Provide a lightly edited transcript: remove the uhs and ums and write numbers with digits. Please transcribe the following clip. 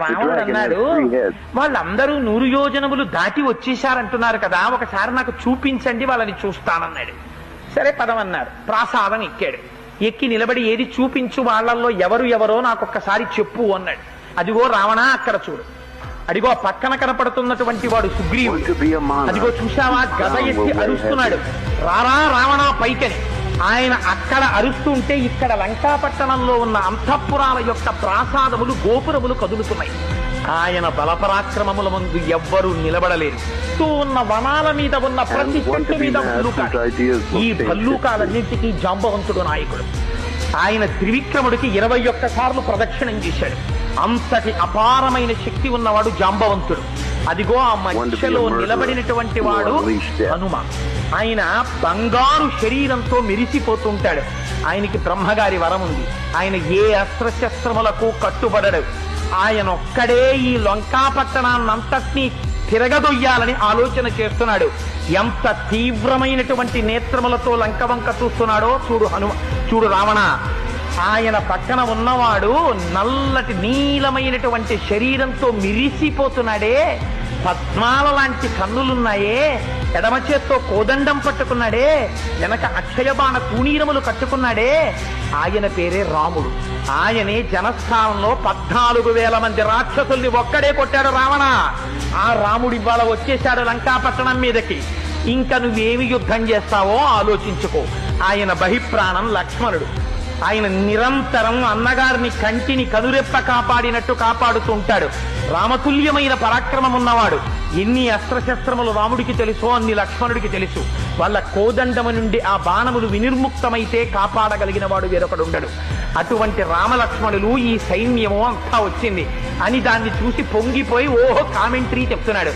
రావణుడు అన్నాడు, వాళ్ళందరూ 100 యోజనములు దాటి వచ్చేశారంటున్నారు కదా, ఒకసారి నాకు చూపించండి, వాళ్ళని చూస్తానన్నాడు. సరే పదమన్నారు. ప్రాసాదం ఎక్కాడు. ఎక్కి నిలబడి ఏది చూపించు, వాళ్ళల్లో ఎవరో నాకొక్కసారి చెప్పు అన్నాడు. అదిగో రావణ అక్కడ చూడు, అదిగో పక్కన కనపడుతున్నటువంటి వాడు సుగ్రీవుడు, అదిగో చూశావా గద ఎత్తి అరుస్తున్నాడు, రారా రావణ పైకని. ఆయన అక్కడ అరుస్తుంటే ఇక్కడ లంకాపట్టణంలో ఉన్న అంతఃపురాల యొక్క ప్రాసాదములు గోపురములు కదులుతున్నాయి. ఆయన బలపరాక్రమముల ముందు ఎవ్వరూ నిలబడలేరు. చుట్టూ ఉన్న వనాల మీద ఉన్న ప్రతి చెట్టు మీద భల్లూకాలు. ఈ భల్లూకాలన్నింటికీ జాంబవంతుడు నాయకుడు. ఆయన త్రివిక్రముడికి 21 సార్లు ప్రదక్షిణం చేశాడు. అంతటి అపారమైన శక్తి ఉన్నవాడు జాంబవంతుడు. అదిగో ఆ మధ్యలో నిలబడినటువంటి వాడు హనుమ. ఆయన బంగారు శరీరంతో మెరిసిపోతుంటాడు. ఆయనకి బ్రహ్మగారి వరం ఉంది. ఆయన ఏ అస్త్రశస్త్రములకు కట్టుబడడు. ఆయన ఒక్కడే ఈ లంకాపట్టణాన్నంతటినీ తిరగదొయ్యాలని ఆలోచన చేస్తున్నాడు. ఎంత తీవ్రమైనటువంటి నేత్రములతో లంక వంక చూస్తున్నాడో చూడు రావణ. ఆయన పక్కన ఉన్నవాడు నల్లటి నీలమైనటువంటి శరీరంతో మిరిసిపోతున్నాడే, పద్మాల లాంటి కన్నులున్నాయే, ఎడమ చేత్తో కోదండం పట్టుకున్నాడే, వెనక అక్షయబాణ తూణీరములు కట్టుకున్నాడే, ఆయన పేరే రాముడు. ఆయనే జనస్థానంలో 14,000 మంది రాక్షసుల్ని ఒక్కడే కొట్టాడు రావణ. ఆ రాముడి ఇవాళ వచ్చేశాడు లంకాపట్టణం మీదకి. ఇంకా నువ్వేమి యుద్ధం చేస్తావో ఆలోచించుకో. ఆయన బహిప్రాణం లక్ష్మణుడు. ఆయన నిరంతరం అన్నగారిని కంటిని కనురెప్ప కాపాడినట్టు కాపాడుతూ ఉంటాడు. రామతుల్యమైన పరాక్రమం ఉన్నవాడు. ఎన్ని అస్త్రశస్త్రములు రాముడికి తెలుసో అన్ని లక్ష్మణుడికి తెలుసు. వాళ్ళ కోదండము నుండి ఆ బాణములు వినిర్ముక్తమైతే కాపాడగలిగిన వాడు వేరొకడు ఉండడు. అటువంటి రామలక్ష్మణులు ఈ సైన్యము అంతా వచ్చింది అని దాన్ని చూసి పొంగిపోయి ఓహో కామెంటరీ చెప్తున్నాడు.